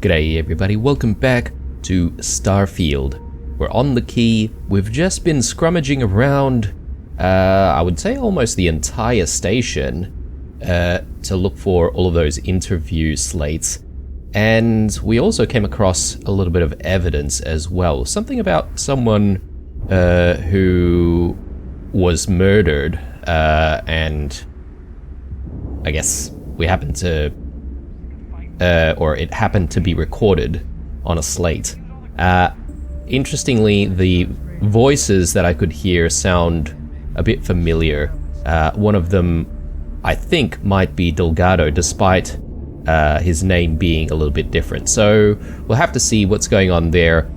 G'day everybody, welcome back to Starfield. We're on the key. We've just been scrummaging around, I would say almost the entire station, to look for all of those interview slates. And we also came across a little bit of evidence as well. Something about someone who was murdered, and I guess we happened to, or it happened to be recorded on a slate. Interestingly, the voices that I could hear sound a bit familiar. One of them, I think, might be Delgado, despite his name being a little bit different. So we'll have to see what's going on there.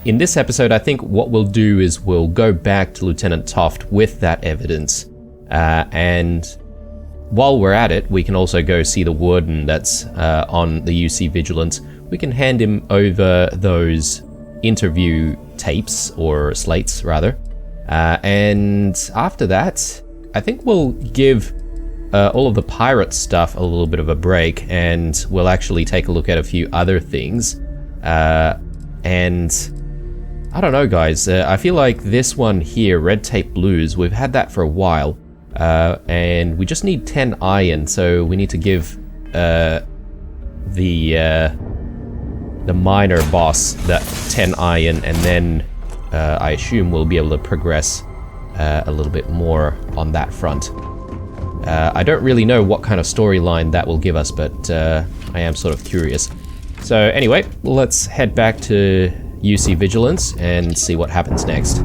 In this episode, I think what we'll do is we'll go back to Lieutenant Toft with that evidence, and while we're at it, we can also go see the warden that's on the UC Vigilance. We can hand him over those interview tapes, or slates rather, and after that, I think we'll give all of the pirate stuff a little bit of a break, and we'll actually take a look at a few other things. And I don't know, guys, I feel like this one here, Red Tape Blues, we've had that for a while, and we just need 10 iron, so we need to give the minor boss that 10 iron, and then I assume we'll be able to progress a little bit more on that front. I don't really know what kind of storyline that will give us, but I am sort of curious. So anyway, let's head back to UC Vigilance and see what happens next.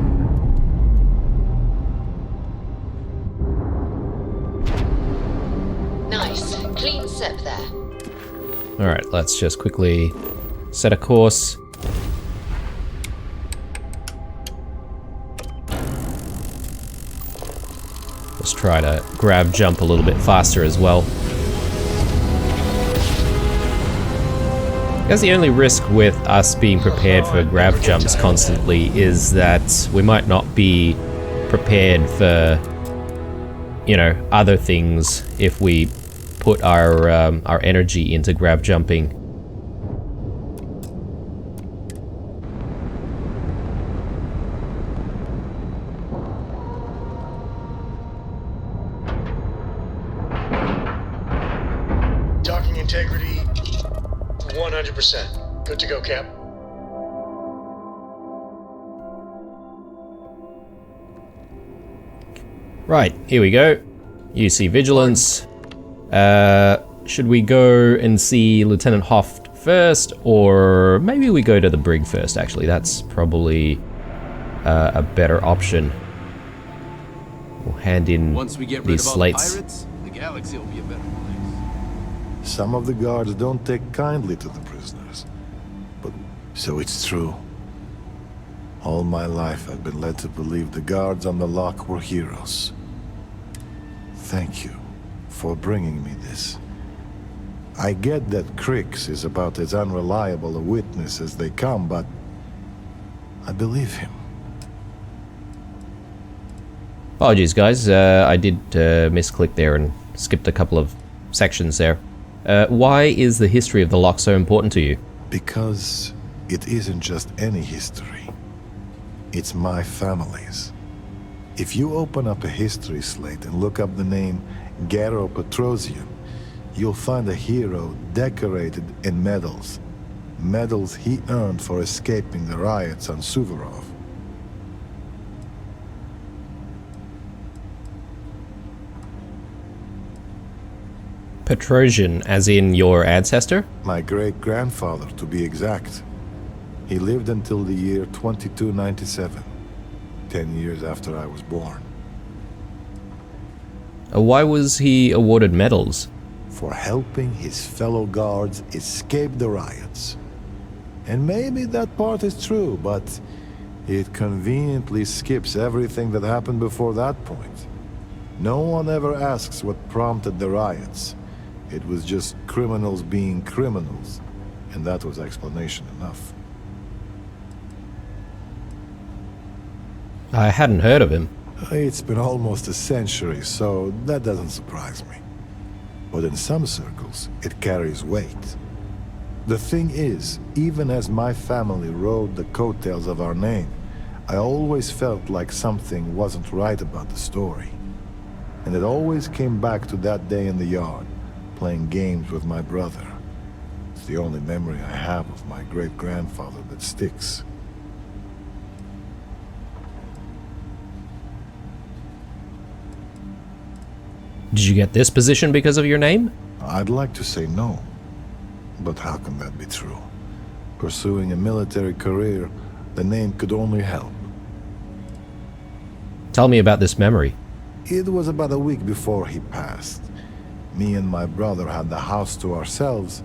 Nice. Clean sip there. Alright, let's just quickly set a course. Let's try to grab jump a little bit faster as well. I guess the only risk with us being prepared for grab jumps constantly is that we might not be prepared for, you know, other things if we put our energy into grab jumping. Docking integrity 100%. Good to go, Cap. Right, here we go. UC Vigilance. Should we go and see Lieutenant Hoft first, or maybe we go to the brig first, actually. That's probably a better option. We'll hand in Once we get rid these of all slates. the pirates, the galaxy will be a better place. Some of the guards don't take kindly to the prisoners. But so it's true. All my life I've been led to believe the guards on the lock were heroes. Thank you for bringing me this. I get that Crix is about as unreliable a witness as they come, but I believe him. Apologies, guys. I did misclick there and skipped a couple of sections there. Why is the history of the lock so important to you? Because it isn't just any history. It's my family's. If you open up a history slate and look up the name Garo Petrosian, you'll find a hero decorated in medals. Medals he earned for escaping the riots on Suvorov. Petrosian, as in your ancestor? My great-grandfather, to be exact. He lived until the year 2297, 10 years after I was born. Why was he awarded medals? For helping his fellow guards escape the riots. And maybe that part is true, but it conveniently skips everything that happened before that point. No one ever asks what prompted the riots. It was just criminals being criminals, and that was explanation enough. I hadn't heard of him. It's been almost a century, so that doesn't surprise me. But in some circles, it carries weight. The thing is, even as my family rode the coattails of our name, I always felt like something wasn't right about the story. And it always came back to that day in the yard, playing games with my brother. It's the only memory I have of my great-grandfather that sticks. Did you get this position because of your name? I'd like to say no, but how can that be true? Pursuing a military career, the name could only help. Tell me about this memory. It was about a week before he passed. Me and my brother had the house to ourselves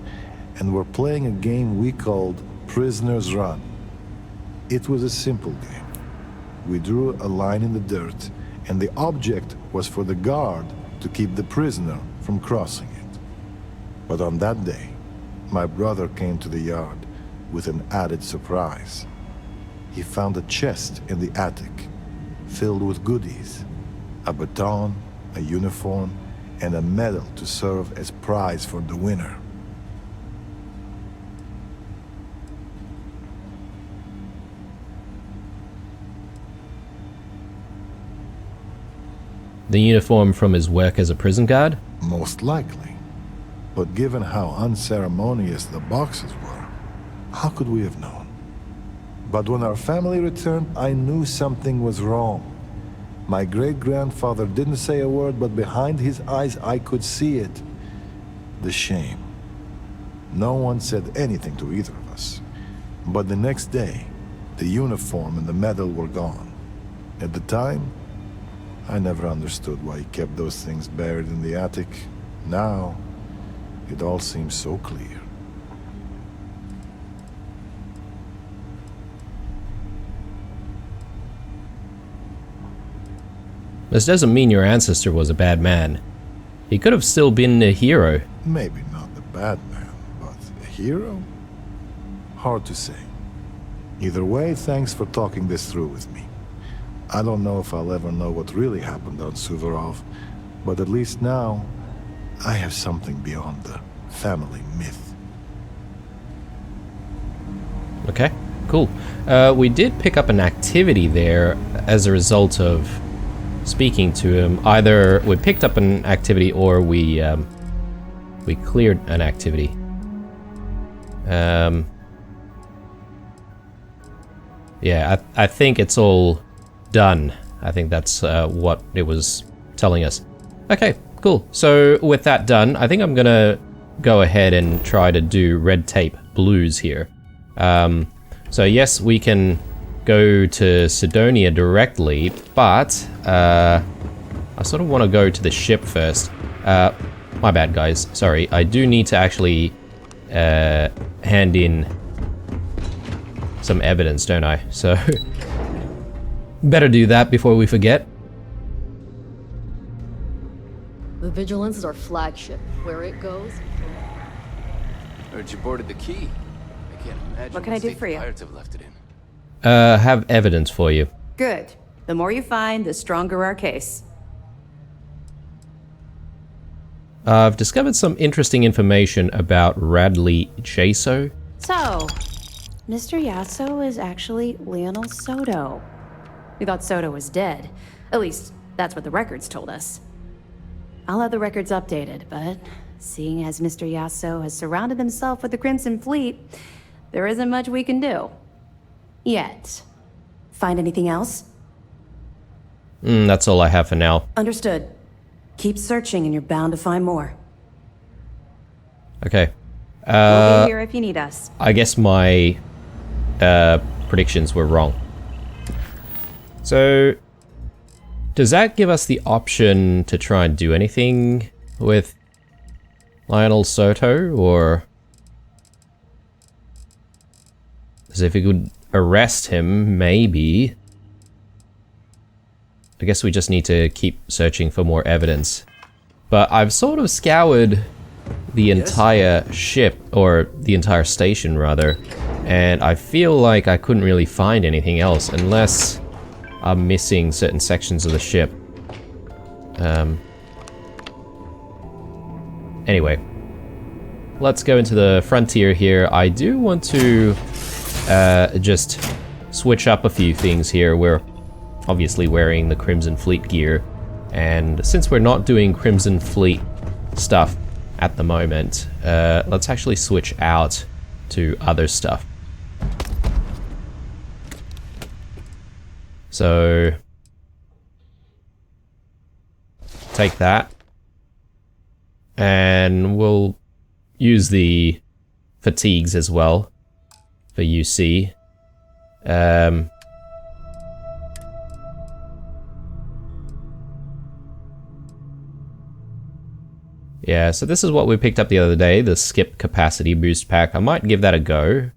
and were playing a game we called Prisoner's Run. It was a simple game. We drew a line in the dirt, and the object was for the guard to keep the prisoner from crossing it. But on that day, my brother came to the yard with an added surprise. He found a chest in the attic filled with goodies, a baton, a uniform, and a medal to serve as prize for the winner. The uniform from his work as a prison guard? Most likely. But given how unceremonious the boxes were, how could we have known? But when our family returned, I knew something was wrong. My great-grandfather didn't say a word, but behind his eyes I could see it. The shame. No one said anything to either of us. But the next day, the uniform and the medal were gone. At the time, I never understood why he kept those things buried in the attic. Now, it all seems so clear. This doesn't mean your ancestor was a bad man. He could have still been a hero. Maybe not the bad man, but a hero? Hard to say. Either way, thanks for talking this through with me. I don't know if I'll ever know what really happened on Suvorov, but at least now, I have something beyond the family myth. Okay, cool. We did pick up an activity there as a result of speaking to him. Either we picked up an activity or we cleared an activity. Yeah, I think it's all done. I think that's what it was telling us. Okay, cool. So with that done, I think I'm gonna go ahead and try to do red tape blues here. So yes, we can go to Sidonia directly, but I sort of want to go to the ship first. My bad, guys. Sorry. I do need to actually hand in some evidence, don't I? So better do that before we forget. The Vigilance is our flagship. Where it goes... Heard you boarded the key. I can't imagine What can I do for you? pirates have left it in. Have evidence for you. Good. The more you find, the stronger our case. I've discovered some interesting information about Radley Jaso. So, Mr. Yasso is actually Lionel Soto. We thought Soto was dead. At least, that's what the records told us. I'll have the records updated, but seeing as Mr. Yasso has surrounded himself with the Crimson Fleet, there isn't much we can do. Yet. Find anything else? That's all I have for now. Understood. Keep searching and you're bound to find more. Okay. We'll be here if you need us. I guess my predictions were wrong. So, does that give us the option to try and do anything with Lionel Soto, or... As if we could arrest him, maybe. I guess we just need to keep searching for more evidence. But I've sort of scoured the entire ship, or the entire station rather, and I feel like I couldn't really find anything else unless I'm missing certain sections of the ship. Anyway. let's go into the frontier here. I do want to just switch up a few things here. We're obviously wearing the Crimson Fleet gear, and since we're not doing Crimson Fleet stuff at the moment, let's actually switch out to other stuff. So take that, and we'll use the fatigues as well for UC. Yeah, so this is what we picked up the other day, the skip capacity boost pack. I might give that a go.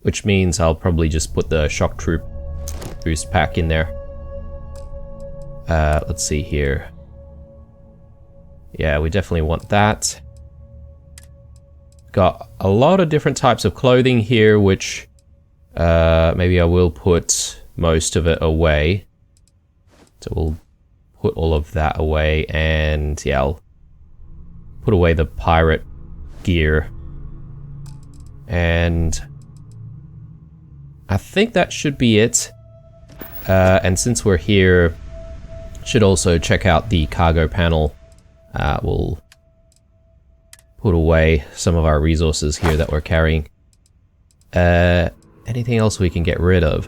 Which means I'll probably just put the shock troop boost pack in there. Let's see here. Yeah, we definitely want that. Got a lot of different types of clothing here, which maybe I will put most of it away. So we'll put all of that away, and yeah, I'll put away the pirate gear. And I think that should be it. And since we're here, should also check out the cargo panel. We'll put away some of our resources here that we're carrying. Anything else we can get rid of?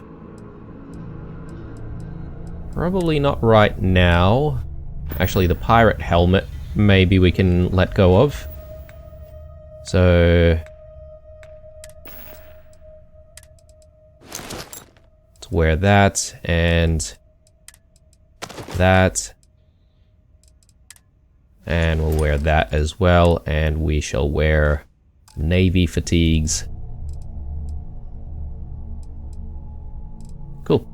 Probably not right now. Actually, the pirate helmet, maybe we can let go of. So let's wear that, and that. And we'll wear that as well, and we shall wear navy fatigues. Cool.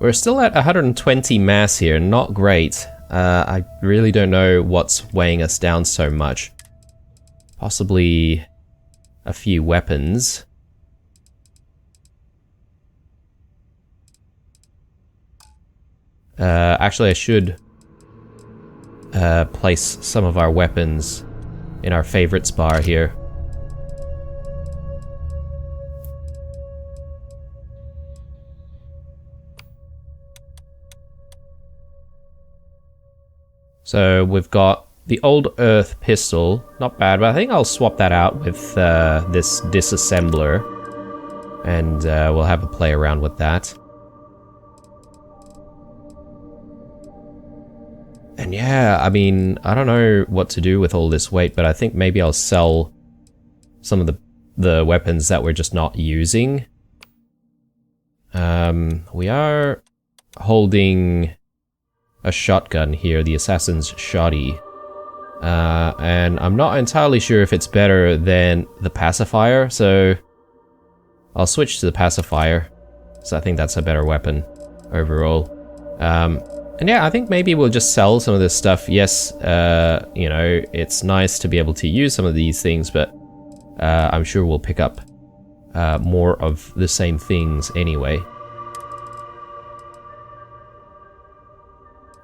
We're still at 120 mass here, not great. I really don't know what's weighing us down so much. Possibly a few weapons. Actually, I should place some of our weapons in our favorites bar here. So we've got the Old Earth pistol, not bad, but I think I'll swap that out with this disassembler, and we'll have a play around with that. And yeah, I mean, I don't know what to do with all this weight, but I think maybe I'll sell some of the weapons that we're just not using. We are holding a shotgun here, the Assassin's Shoddy. And I'm not entirely sure if it's better than the pacifier, so I'll switch to the pacifier. So I think that's a better weapon overall. And yeah, I think maybe we'll just sell some of this stuff. Yes, you know, it's nice to be able to use some of these things, but I'm sure we'll pick up more of the same things anyway.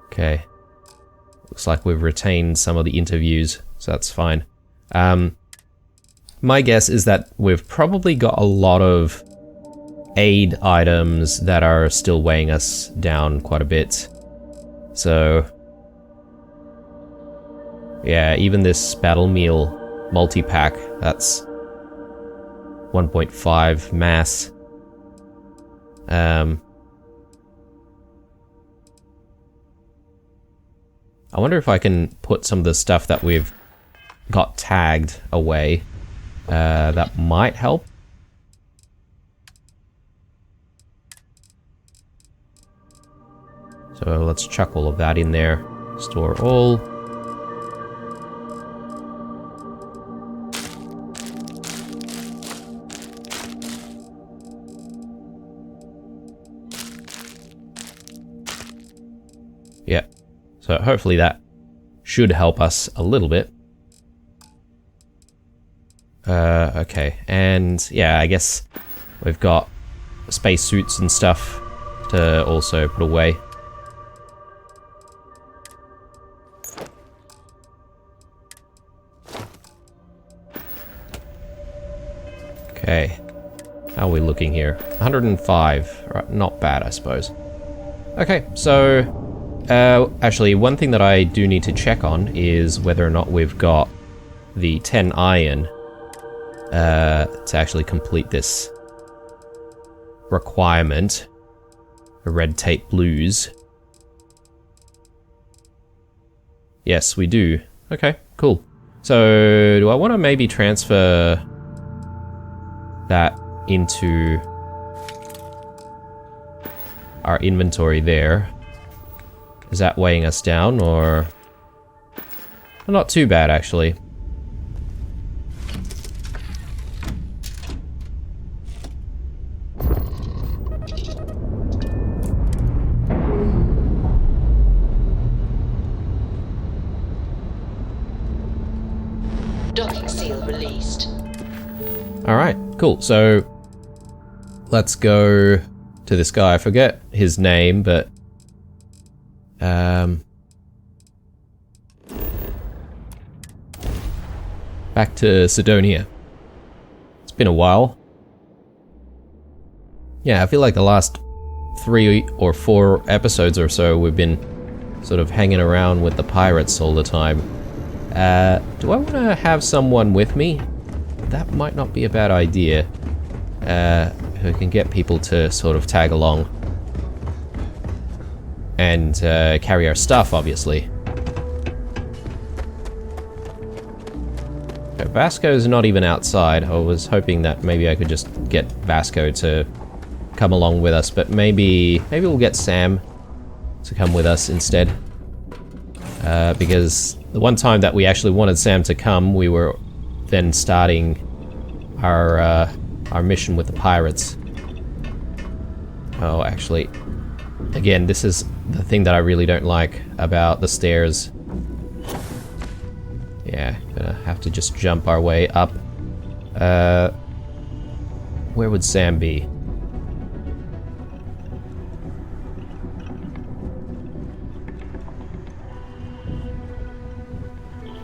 Okay. Looks like we've retained some of the interviews, so that's fine. My guess is that we've probably got a lot of aid items that are still weighing us down quite a bit. So yeah, even this battle meal multi-pack, that's 1.5 mass. I wonder if I can put some of the stuff that we've got tagged away. That might help. So let's chuck all of that in there. Store all. Yeah. So hopefully that should help us a little bit. Okay, and yeah, I guess we've got spacesuits and stuff to also put away. Okay. How are we looking here? 105. Right, not bad, I suppose. Okay, so... actually, one thing that I do need to check on is whether or not we've got the 10 iron to actually complete this requirement. The red tape blues. Yes, we do. Okay, cool. So, do I want to maybe transfer that into our inventory there? Is that weighing us down, or... Well, not too bad, actually. Docking seal released. Alright, cool. So, let's go to this guy. I forget his name, but... back to Sidonia. It's been a while. Yeah, I feel like the last 3 or 4 episodes or so we've been sort of hanging around with the pirates all the time. Do I want to have someone with me? That might not be a bad idea. Who can get people to sort of tag along. And carry our stuff, obviously. Okay, Vasco's not even outside. I was hoping that maybe I could just get Vasco to come along with us, but maybe we'll get Sam to come with us instead. Because the one time that we actually wanted Sam to come, we were then starting our mission with the pirates. Oh, actually, again, this is the thing that I really don't like about the stairs. Yeah, gonna have to just jump our way up. Where would Sam be?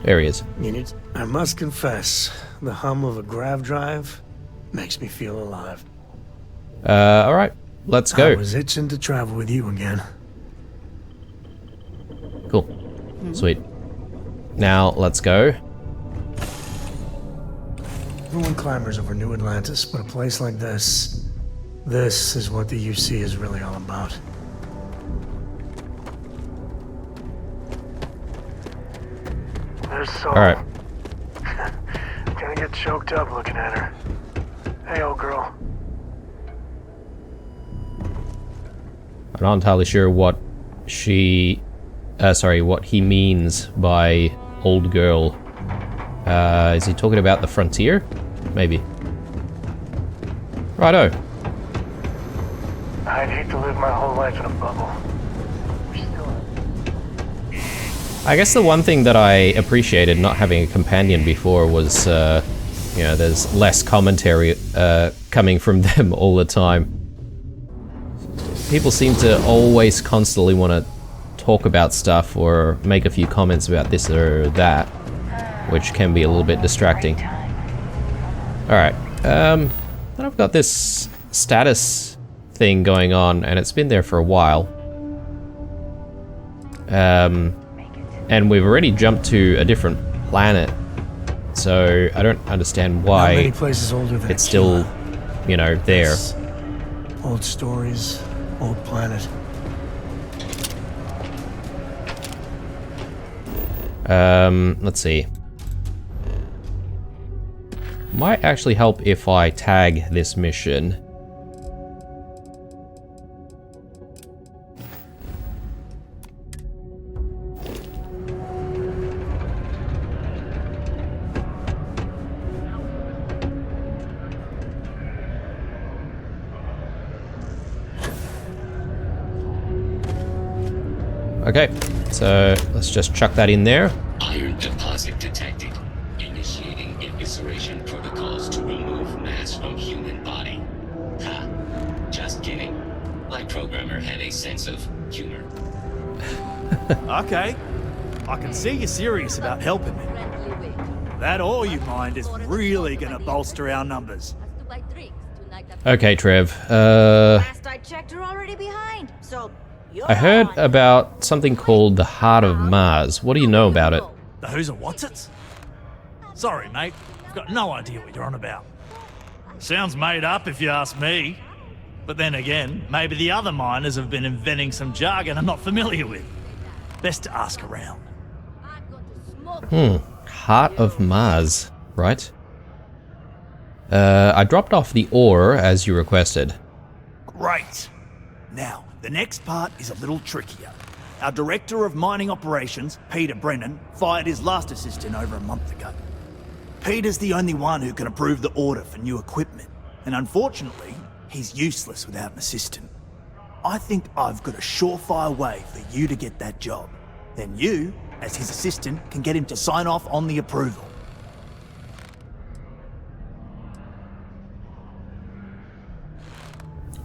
There he is. I must confess, the hum of a grav drive makes me feel alive. Alright, let's go. I was itching to travel with you again. Cool. Sweet. Now, let's go. Everyone clambers over New Atlantis, but a place like this is what the UC is really all about. There's Sol. Alright. Gonna get choked up looking at her. Hey, old girl. I'm not entirely sure what what he means by old girl. Is he talking about the frontier? Maybe. Righto. I'd hate to live my whole life in a bubble. I guess the one thing that I appreciated not having a companion before was, you know, there's less commentary coming from them all the time. People seem to always constantly want to talk about stuff or make a few comments about this or that, which can be a little bit distracting. Alright, then I've got this status thing going on, and it's been there for a while. And we've already jumped to a different planet, so I don't understand why many places older than it's still, you know, there. Old stories, old planet. Let's see. Might actually help if I tag this mission. Okay, so let's just chuck that in there. Iron deposit detected. Initiating evisceration protocols to remove mass from human body. Ha, just kidding. My programmer have a sense of humor. Okay. I can see you're serious about helping me. That all you mind is really gonna bolster our numbers. Okay, Trev. Last I checked, you're already behind. So I heard about something called the Heart of Mars. What do you know about it? The who's and what's it? Sorry, mate. I've got no idea what you're on about. Sounds made up if you ask me. But then again, maybe the other miners have been inventing some jargon I'm not familiar with. Best to ask around. Heart of Mars, right? I dropped off the ore as you requested. Great. Now, the next part is a little trickier. Our Director of Mining Operations, Peter Brennan, fired his last assistant over a month ago. Peter's the only one who can approve the order for new equipment, and unfortunately, he's useless without an assistant. I think I've got a surefire way for you to get that job. Then you, as his assistant, can get him to sign off on the approval.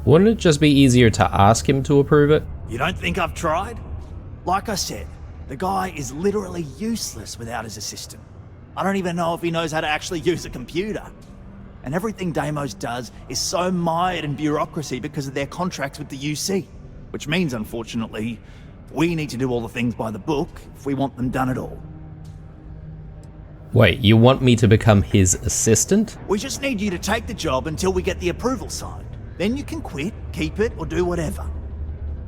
Wouldn't it just be easier to ask him to approve it? You don't think I've tried? Like I said, the guy is literally useless without his assistant. I don't even know if he knows how to actually use a computer. And everything Deimos does is so mired in bureaucracy because of their contracts with the UC. Which means, unfortunately, we need to do all the things by the book if we want them done at all. Wait, you want me to become his assistant? We just need you to take the job until we get the approval signed. Then you can quit, keep it, or do whatever.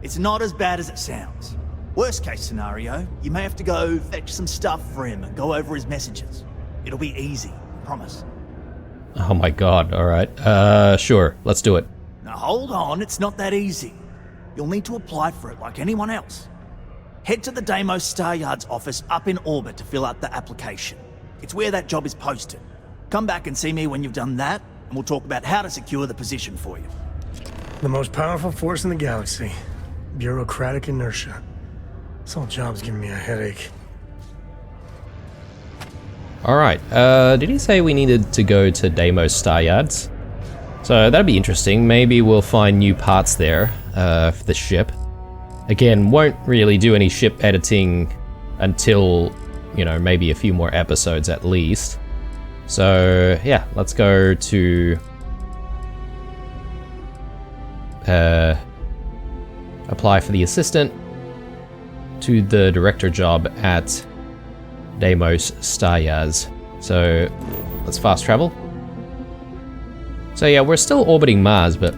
It's not as bad as it sounds. Worst case scenario, you may have to go fetch some stuff for him and go over his messages. It'll be easy, promise. Oh my god, alright. Sure, let's do it. Now hold on, it's not that easy. You'll need to apply for it like anyone else. Head to the Deimos Star Yard's office up in orbit to fill out the application. It's where that job is posted. Come back and see me when you've done that, and we'll talk about how to secure the position for you. The most powerful force in the galaxy. Bureaucratic inertia. This whole job's giving me a headache. Alright, did he say we needed to go to Deimos Star Yards? So that'd be interesting. Maybe we'll find new parts there for the ship. Again, won't really do any ship editing until, you know, maybe a few more episodes at least. So yeah, let's go to apply for the assistant to the director job at Deimos Star Yards. So let's fast travel. So yeah, we're still orbiting Mars, but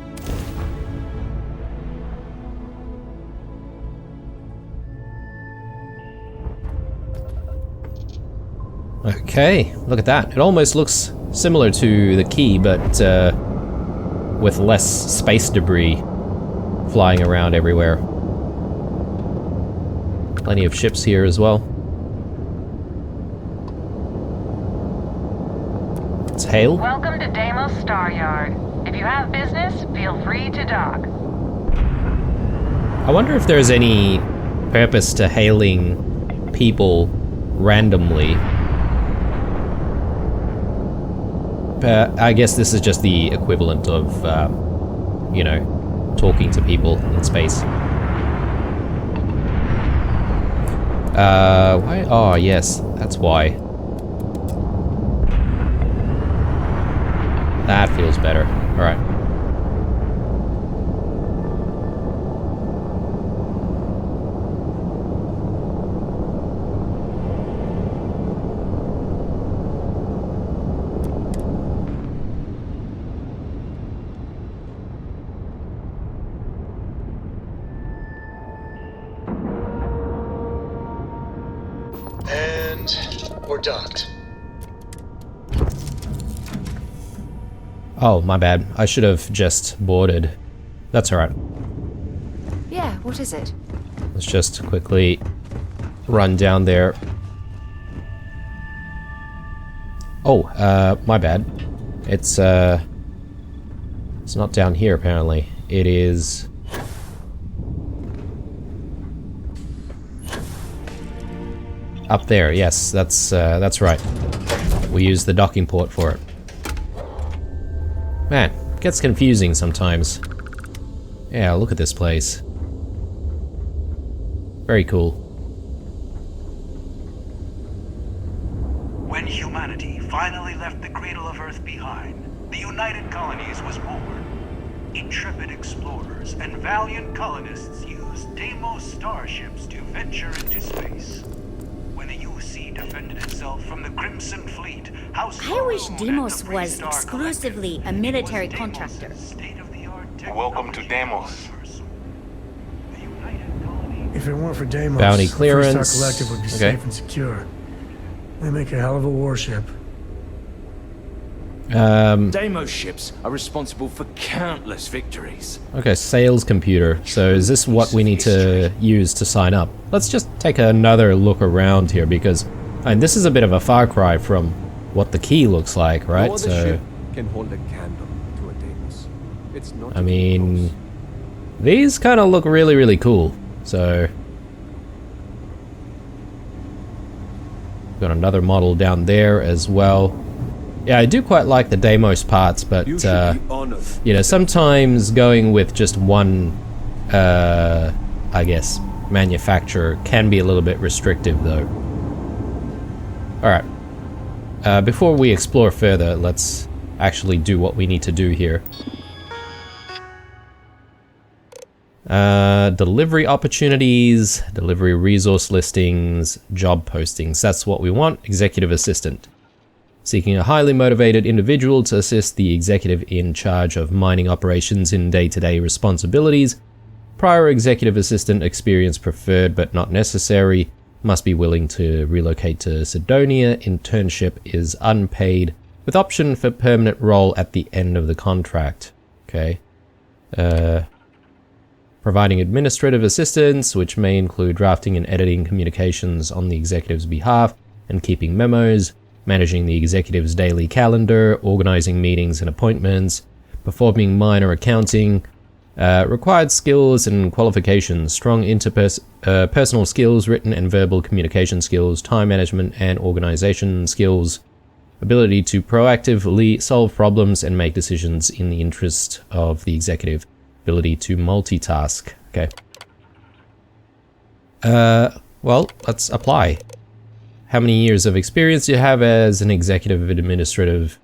okay, look at that. It almost looks similar to the Key, but with less space debris flying around everywhere. Plenty of ships here as well. Let's hail. Welcome to Deimos Star Yard. If you have business, feel free to dock. I wonder if there's any purpose to hailing people randomly. I guess this is just the equivalent of, you know, talking to people in space. Why? Oh, yes, that's why. That feels better. Alright. We're docked. Oh, my bad. I should have just boarded. That's alright. Yeah, what is it? Let's just quickly run down there. Oh, my bad. It's not down here apparently. It is up there. Yes, that's right. We use the docking port for it. Man, it gets confusing sometimes. Yeah, look at this place. Very cool. When humanity finally left the cradle of Earth behind, the United Colonies was born. Intrepid explorers and valiant colonists used Deimos starships to venture into space. When the UC defended itself from the Crimson Fleet, I wish Deimos was exclusively a military contractor. Welcome to Deimos. If it weren't for Deimos, Bounty the clearance. First Star Collective would be Okay. safe and secure. They make a hell of a warship. Deimos ships are responsible for countless victories. Okay, sales computer. So is this what we need to use to sign up? Let's just take another look around here because this is a bit of a far cry from what the key looks like, right? No other So ship can hold a candle to a Deimos. It's not. I mean, these kind of look really, really cool. So got another model down there as well. Yeah, I do quite like the Deimos parts, but You should be honored. you know, sometimes going with just one, I guess, manufacturer can be a little bit restrictive, though. All right. Before we explore further, let's actually do what we need to do here. Delivery opportunities, delivery resource listings, job postings. That's what we want. Executive assistant. Seeking a highly motivated individual to assist the executive in charge of mining operations in day-to-day responsibilities. Prior executive assistant experience preferred but not necessary. Must be willing to relocate to Sidonia. Internship is unpaid with option for permanent role at the end of the contract. Okay. Providing administrative assistance, which may include drafting and editing communications on the executive's behalf and keeping memos. Managing the executive's daily calendar, organizing meetings and appointments, performing minor accounting, required skills and qualifications, strong interpersonal skills, written and verbal communication skills, time management and organization skills, ability to proactively solve problems and make decisions in the interest of the executive, ability to multitask. Okay. Well, let's apply. How many years of experience do you have as an executive, administrative,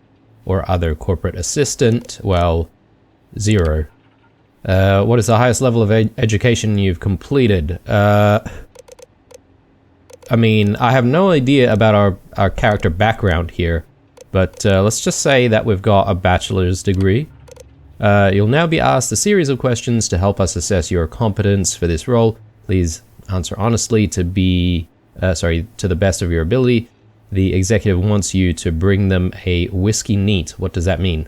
or other corporate assistant? Well, 0. What is the highest level of education you've completed? I mean, I have no idea about our character background here, but let's just say that we've got a bachelor's degree. You'll now be asked a series of questions to help us assess your competence for this role. Please answer honestly to the best of your ability. The executive wants you to bring them a whiskey neat. What does that mean?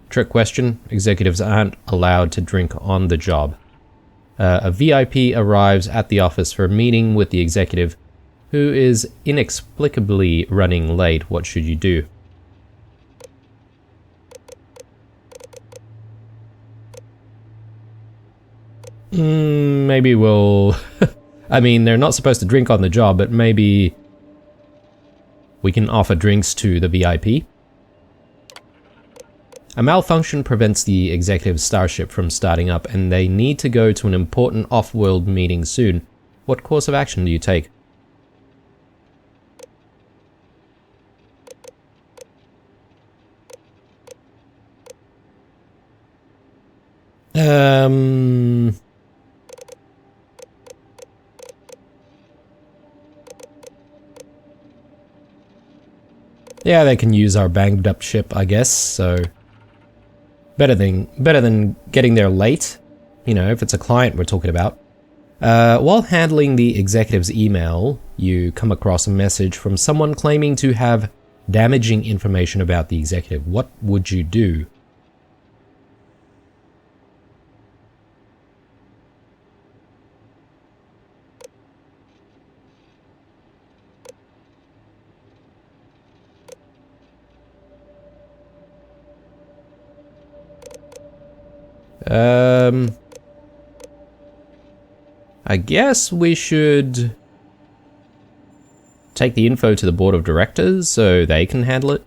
Trick question. Executives aren't allowed to drink on the job. A VIP arrives at the office for a meeting with the executive who is inexplicably running late. What should you do? Maybe we'll... I mean, they're not supposed to drink on the job, but maybe we can offer drinks to the VIP. A malfunction prevents the executive's starship from starting up, and they need to go to an important off-world meeting soon. What course of action do you take? Yeah, they can use our banged up ship, I guess, so better than getting there late, you know, if it's a client we're talking about. While handling the executive's email, you come across a message from someone claiming to have damaging information about the executive. What would you do? I guess we should take the info to the board of directors so they can handle it.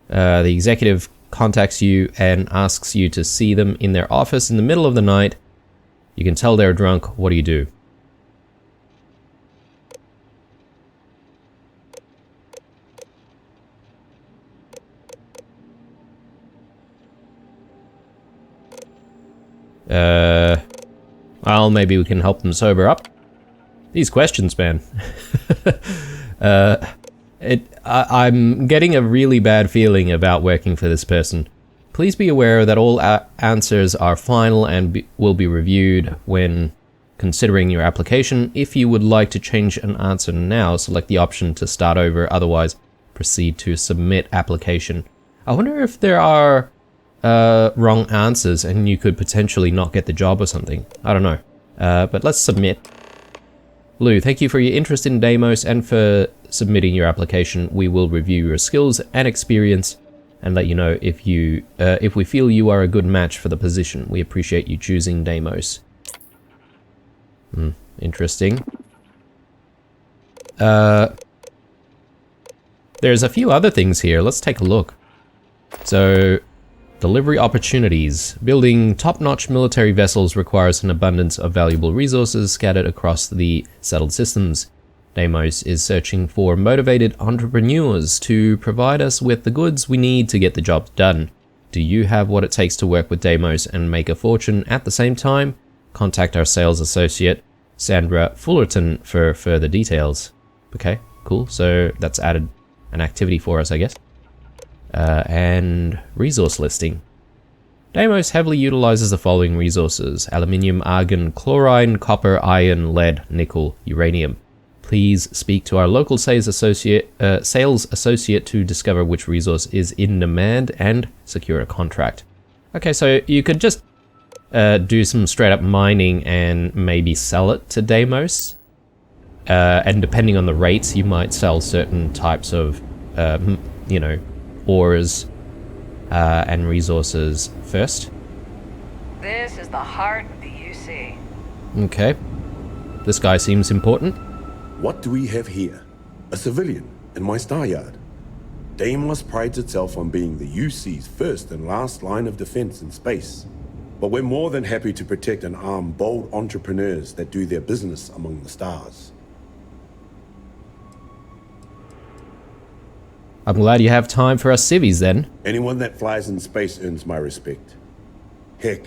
The executive contacts you and asks you to see them in their office in the middle of the night. You can tell they're drunk. What do you do? Well, maybe we can help them sober up. These questions, man. I'm getting a really bad feeling about working for this person. Please be aware that all answers are final and will be reviewed when considering your application. If you would like to change an answer now, select the option to start over. Otherwise, proceed to submit application. I wonder if there are wrong answers and you could potentially not get the job or something. I don't know. But let's submit. Lou, thank you for your interest in Deimos and for submitting your application. We will review your skills and experience and let you know if we feel you are a good match for the position. We appreciate you choosing Deimos. Interesting. There's a few other things here. Let's take a look. So, delivery opportunities. Building top-notch military vessels requires an abundance of valuable resources scattered across the settled systems. Deimos is searching for motivated entrepreneurs to provide us with the goods we need to get the job done. Do you have what it takes to work with Deimos and make a fortune at the same time? Contact our sales associate, Sandra Fullerton, for further details. Okay, cool. So that's added an activity for us, I guess. And resource listing. Deimos heavily utilizes the following resources: aluminium, argon, chlorine, copper, iron, lead, nickel, uranium. Please speak to our local sales associate to discover which resource is in demand and secure a contract. Okay, so you could just do some straight up mining and maybe sell it to Deimos. And depending on the rates, you might sell certain types of, ores and resources first. This is the heart of the UC. Okay. This guy seems important. What do we have here? A civilian in my star yard. Deimos prides itself on being the UC's first and last line of defense in space. But we're more than happy to protect and arm bold entrepreneurs that do their business among the stars. I'm glad you have time for us civvies then. Anyone that flies in space earns my respect. Heck,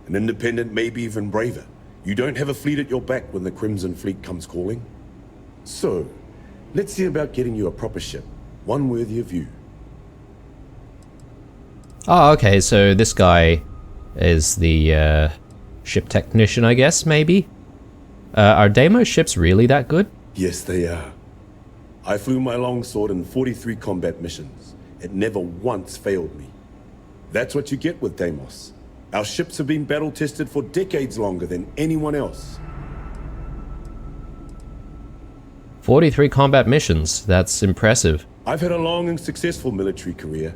an independent may be even braver. You don't have a fleet at your back when the Crimson Fleet comes calling. So, let's see about getting you a proper ship, one worthy of you. Oh, okay, so this guy is the ship technician, I guess, maybe? Are Deimos ships really that good? Yes, they are. I flew my longsword in 43 combat missions. It never once failed me. That's what you get with Deimos. Our ships have been battle-tested for decades longer than anyone else. 43 combat missions, that's impressive. I've had a long and successful military career.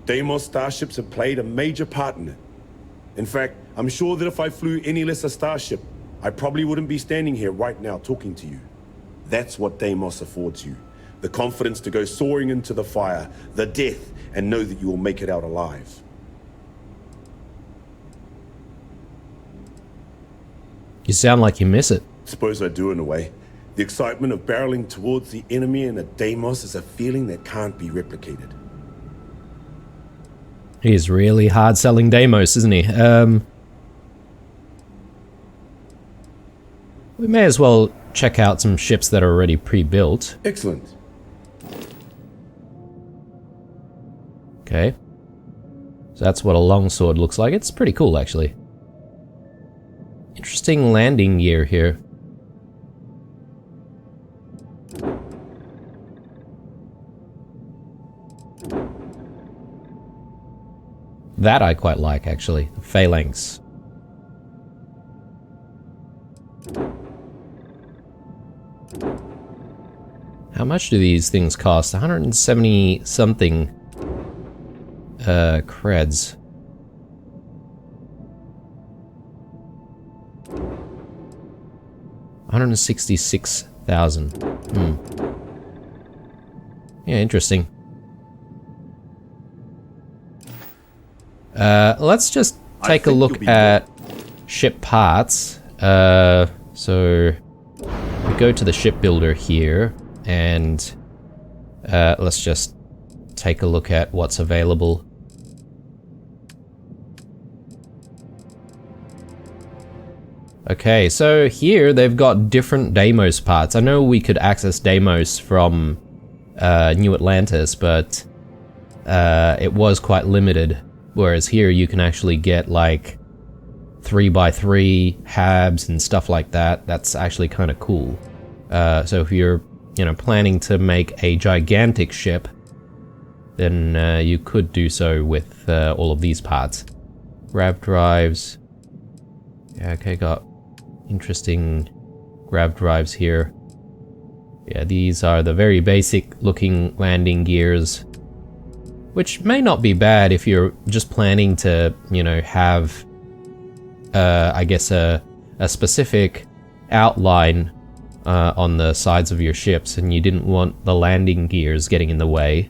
Deimos starships have played a major part in it. In fact, I'm sure that if I flew any lesser starship, I probably wouldn't be standing here right now talking to you. That's what Deimos affords you. The confidence to go soaring into the fire, the death, and know that you will make it out alive. You sound like you miss it. Suppose I do in a way. The excitement of barreling towards the enemy in a Deimos is a feeling that can't be replicated. He's really hard selling Deimos, isn't he? We may as well check out some ships that are already pre-built. Excellent. Okay. So that's what a longsword looks like. It's pretty cool, actually. Interesting landing gear here. That I quite like, actually. The phalanx. How much do these things cost? 170 something creds. $166,000. Yeah, interesting. Let's just take a look at ship parts. So we go to the shipbuilder here, and let's just take a look at what's available. Okay, so here they've got different Deimos parts. I know we could access Deimos from New Atlantis, but it was quite limited. Whereas here you can actually get like 3x3 habs and stuff like that. That's actually kind of cool. So if you're, planning to make a gigantic ship, then you could do so with all of these parts. Grav drives. Yeah, okay, got interesting grav drives here. Yeah, these are the very basic looking landing gears, which may not be bad if you're just planning to, have, I guess, a specific outline on the sides of your ships, and you didn't want the landing gears getting in the way.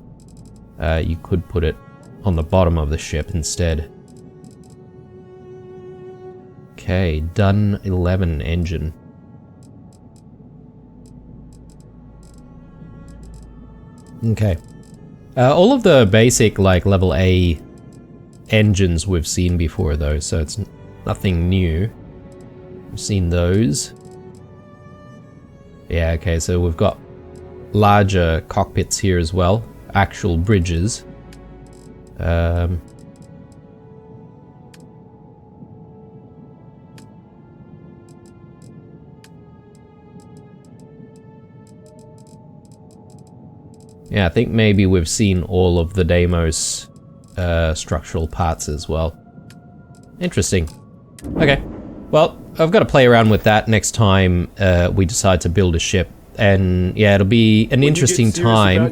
You could put it on the bottom of the ship instead. Okay, Dun 11 engine. Okay. All of the basic, like, level A engines we've seen before, though, so it's nothing new. We've seen those. Yeah, okay, so we've got larger cockpits here as well. Actual bridges. Yeah, I think maybe we've seen all of the Deimos structural parts as well. Interesting. Okay. Well, I've got to play around with that next time we decide to build a ship. And yeah, it'll be an interesting time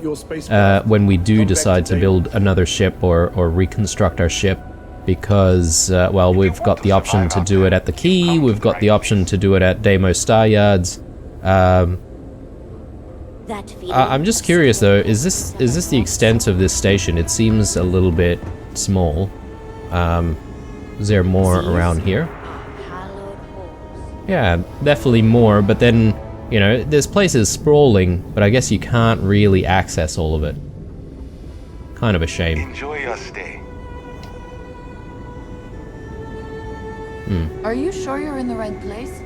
when we do decide to build another ship or reconstruct our ship. Because, well, we've got the option to do it at the quay, we've got the option to do it at Deimos Star Yards. I'm just curious though, is this the extent of this station? It seems a little bit small. Is there more around here? Yeah, definitely more, but then, this place is sprawling, but I guess you can't really access all of it. Kind of a shame. Enjoy your stay. Are you sure you're in the right place?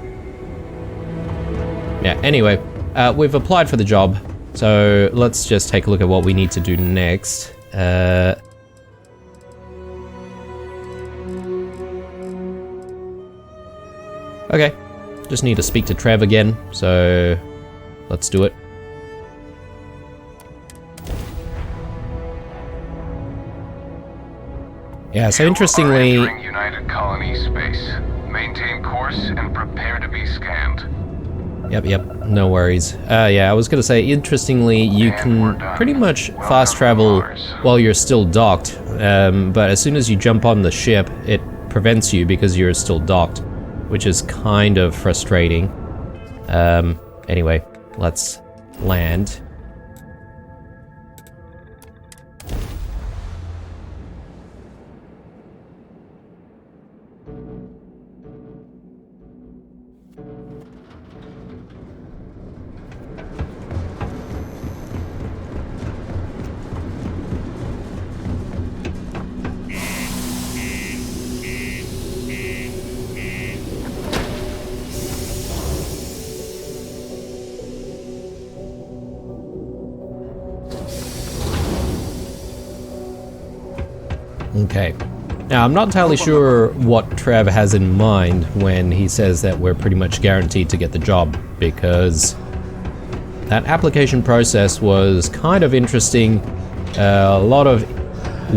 Yeah, anyway. We've applied for the job, so let's just take a look at what we need to do next. Okay, just need to speak to Trev again, so let's do it. Yeah, so interestingly... You are entering United Colony space. Maintain course and prepare to be scanned. Yep, no worries. Yeah, I was gonna say, interestingly, you can pretty much fast travel while you're still docked, but as soon as you jump on the ship, it prevents you because you're still docked, which is kind of frustrating. Anyway, let's land. Okay. Now, I'm not entirely sure what Trev has in mind when he says that we're pretty much guaranteed to get the job, because that application process was kind of interesting. A lot of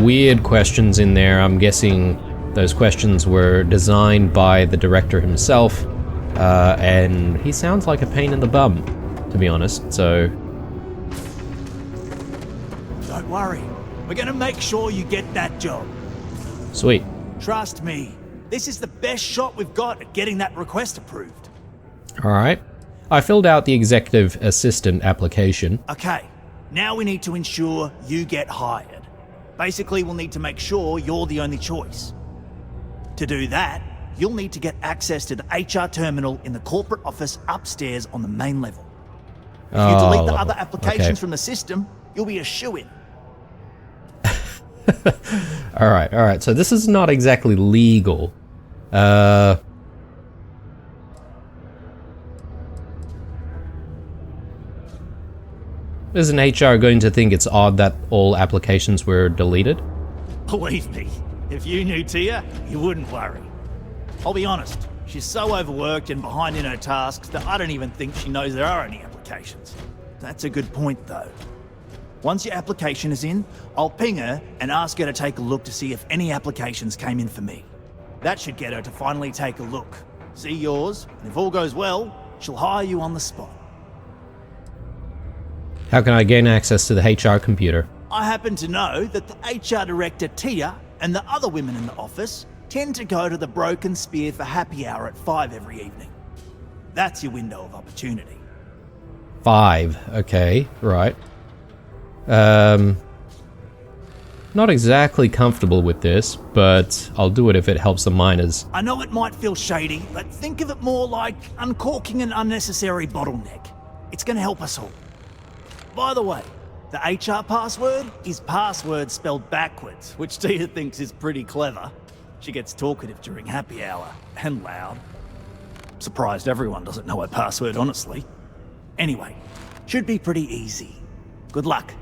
weird questions in there. I'm guessing those questions were designed by the director himself, and he sounds like a pain in the bum, to be honest, so... Don't worry. We're gonna make sure you get that job. Sweet. Trust me, this is the best shot we've got at getting that request approved. Alright. I filled out the executive assistant application. Okay, now we need to ensure you get hired. Basically, we'll need to make sure you're the only choice. To do that, you'll need to get access to the HR terminal in the corporate office upstairs on the main level. If you delete the other applications from the system, you'll be a shoo-in. Alright, so this is not exactly legal. Isn't HR going to think it's odd that all applications were deleted? Believe me, if you knew Tia, you wouldn't worry. I'll be honest, she's so overworked and behind in her tasks that I don't even think she knows there are any applications. That's a good point, though. Once your application is in, I'll ping her and ask her to take a look to see if any applications came in for me. That should get her to finally take a look, see yours, and if all goes well, she'll hire you on the spot. How can I gain access to the HR computer? I happen to know that the HR director, Tia, and the other women in the office tend to go to the Broken Spear for happy hour at 5 every evening. That's your window of opportunity. 5, okay, right. Not exactly comfortable with this, but I'll do it if it helps the miners. I know it might feel shady, but think of it more like uncorking an unnecessary bottleneck. It's gonna help us all. By the way, the HR password is password spelled backwards, which Tia thinks is pretty clever. She gets talkative during happy hour, and loud. Surprised everyone doesn't know her password, honestly. Anyway, should be pretty easy. Good luck.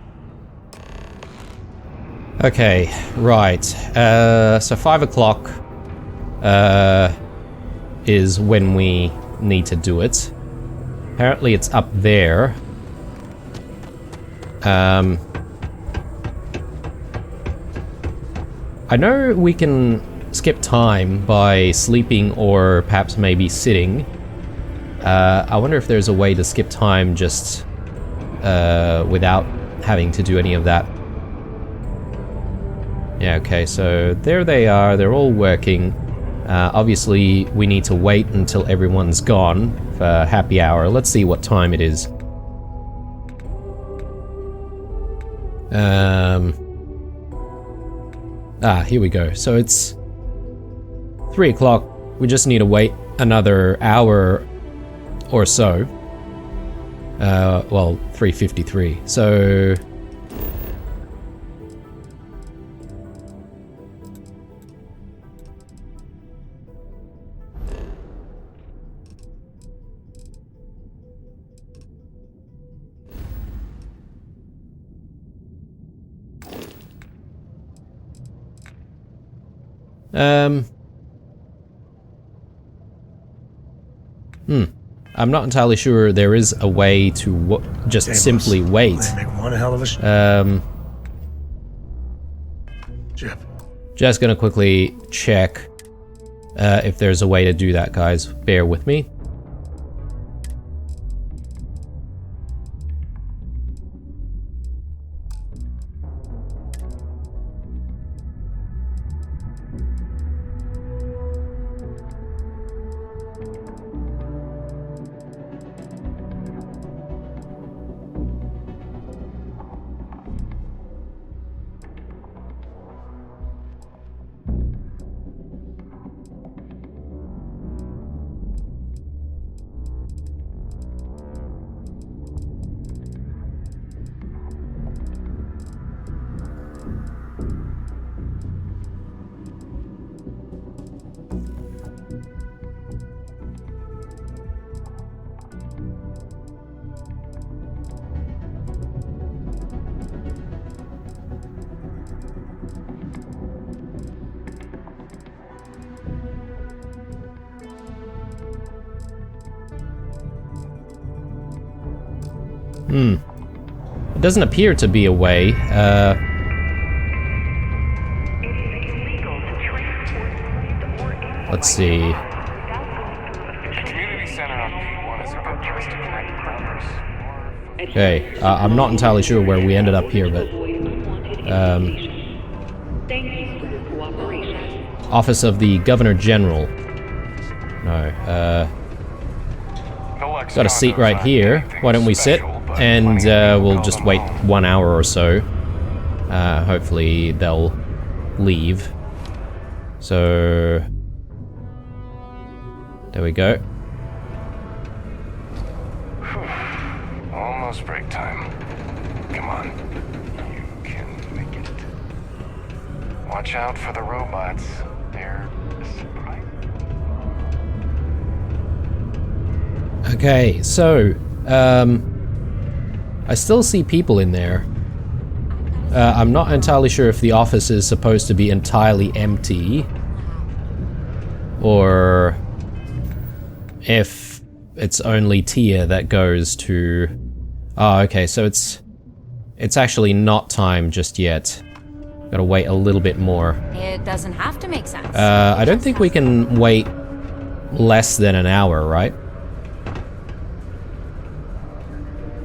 Okay, right. So 5 o'clock is when we need to do it. Apparently it's up there. I know we can skip time by sleeping or perhaps maybe sitting. I wonder if there's a way to skip time just without having to do any of that. Yeah, okay, so there they are, they're all working. Obviously, we need to wait until everyone's gone for happy hour. Let's see what time it is. Here we go. So it's 3 o'clock. We just need to wait another hour or so. Well, 3:53. So I'm not entirely sure there is a way to just simply wait. They make one hell of a Jip. Just gonna quickly check if there's a way to do that, guys. Bear with me. It doesn't appear to be a way. Let's see. Okay, I'm not entirely sure where we ended up here, but Office of the Governor General. No, got a seat right here. Why don't we sit? And we'll just wait 1 hour or so Hopefully they'll leave. So... there we go. Almost break time. Come on. You can make it. Watch out for the robots. They're a surprise. Okay, so, I still see people in there. I'm not entirely sure if the office is supposed to be entirely empty, or if it's only Tia that goes to... oh, okay, so it's actually not time just yet. Gotta wait a little bit more. It doesn't have to make sense. I don't think we can wait less than an hour, right?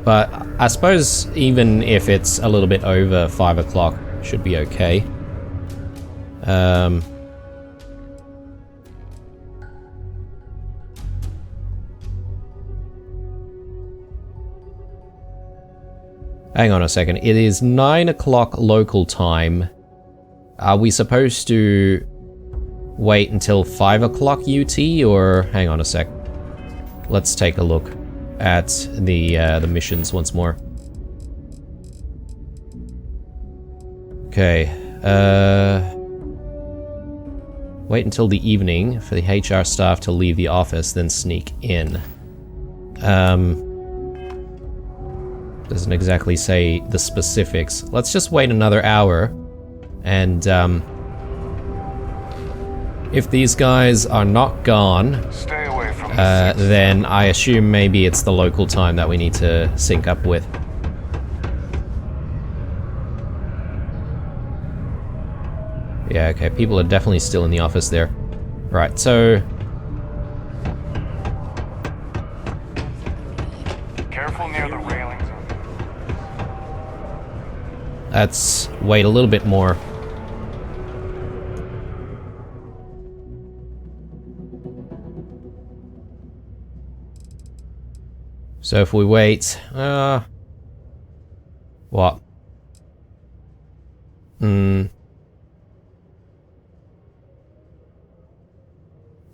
But I suppose even if it's a little bit over 5 o'clock, should be okay. Hang on a second. It is 9 o'clock local time. Are we supposed to wait until 5 o'clock UT, or hang on a sec? Let's take a look at the missions once more. Okay. Wait until the evening for the HR staff to leave the office, then sneak in. Doesn't exactly say the specifics. Let's just wait another hour, and if these guys are not gone, Stay away from then I assume maybe it's the local time that we need to sync up with. Yeah, okay, people are definitely still in the office there. Right, so... careful near the railings. Let's wait a little bit more. So if we wait, what?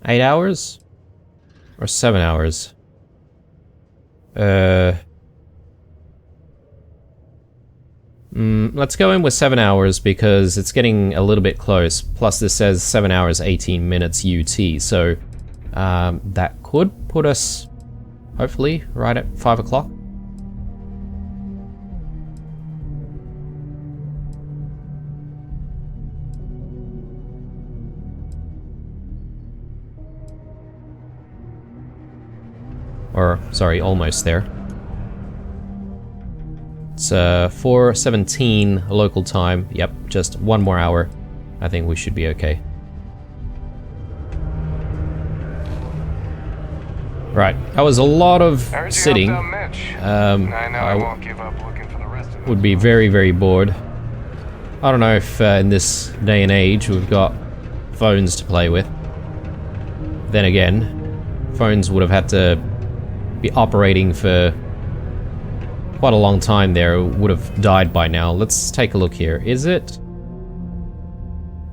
8 hours? Or 7 hours? Let's go in with 7 hours because it's getting a little bit close. Plus this says 7 hours 18 minutes UT, so that could put us hopefully right at 5 o'clock. Or, sorry, almost there. It's 4:17 local time. Yep, just one more hour. I think we should be okay. Right, that was a lot of sitting. I won't give up looking for the rest of would be very, very bored. I don't know if in this day and age we've got phones to play with. Then again, phones would have had to be operating for quite a long time there. It would have died by now. Let's take a look here. Is it?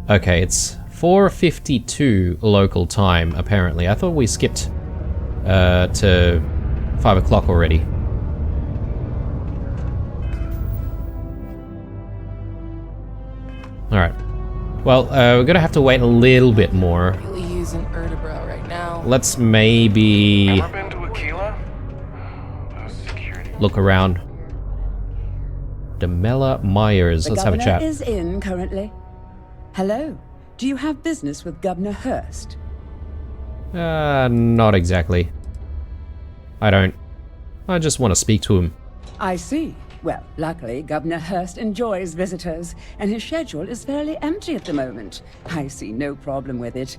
Okay, it's 4:52 local time, apparently. I thought we skipped to 5 o'clock already. Alright. Well, we're gonna have to wait a little bit more. Really using Ertebro right now. Let's maybe Ever been to Aquila? look around. Demella Myers. Let's have a chat. The governor is in currently. Hello. Do you have business with Governor Hurst? Not exactly. I don't. I just want to speak to him. I see. Well, luckily, Governor Hurst enjoys visitors, and his schedule is fairly empty at the moment. I see no problem with it.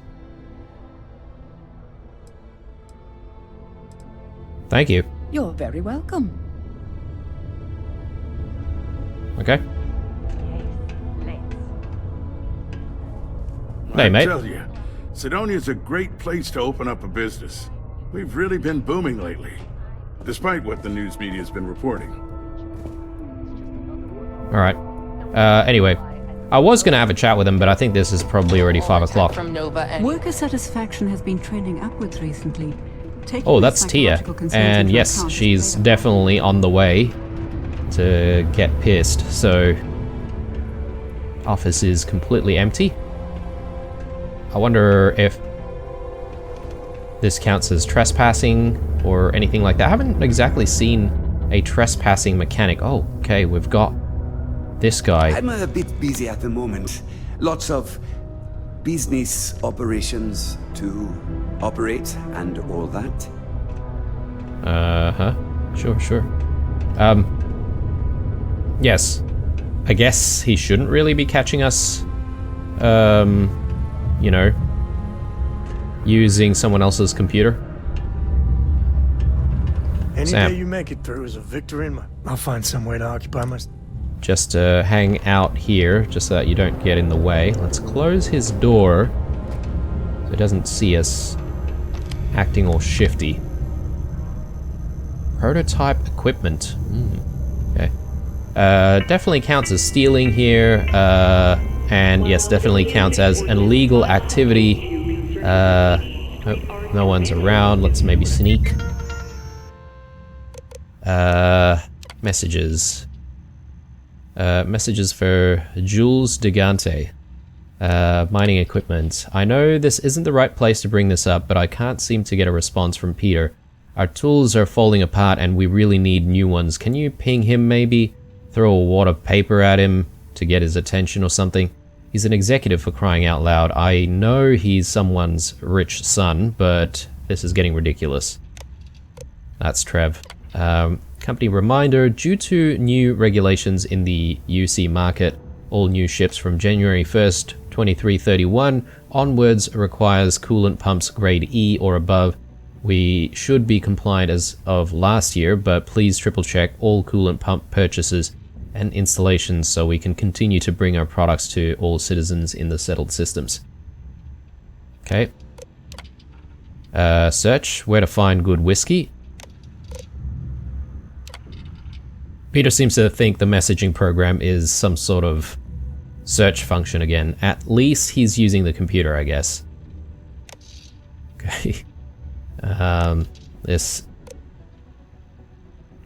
Thank you. You're very welcome. Okay. Hey, mate. I tell you, Sidonia's a great place to open up a business. We've really been booming lately, despite what the news media's been reporting. Alright. Anyway, I was gonna have a chat with him, but I think this is probably already 5 o'clock. Worker satisfaction has been trending upwards recently. Oh, that's Tia. And yes, she's definitely on the way to get pissed, so... Office is completely empty. I wonder if this counts as trespassing or anything like that. I haven't exactly seen a trespassing mechanic. Oh, okay, we've got this guy. I'm a bit busy at the moment. Lots of business operations to operate and all that. Uh-huh. Sure. Yes. I guess he shouldn't really be catching us, you know, using someone else's computer. Any Sam. day you make it through is a victory in my... I'll find some way to occupy my... Just hang out here, just so that you don't get in the way. Let's close his door so he doesn't see us acting all shifty. Prototype equipment. Okay. Definitely counts as stealing here, and yes, definitely counts as an illegal activity. Oh, no one's around. Let's maybe sneak. Messages. Messages for Jules Digante. Mining equipment. I know this isn't the right place to bring this up, but I can't seem to get a response from Peter. Our tools are falling apart and we really need new ones. Can you ping him maybe? Throw a wad of paper at him to get his attention or something? He's an executive, for crying out loud. I know he's someone's rich son, but this is getting ridiculous. That's Trev. Company reminder, due to new regulations in the UC market, all new ships from January 1st, 2331 onwards requires coolant pumps grade E or above. We should be compliant as of last year, but please triple check all coolant pump purchases and installations so we can continue to bring our products to all citizens in the settled systems. Okay. Search where to find good whiskey. Peter seems to think the messaging program is some sort of search function again. At least he's using the computer, I guess. Okay. This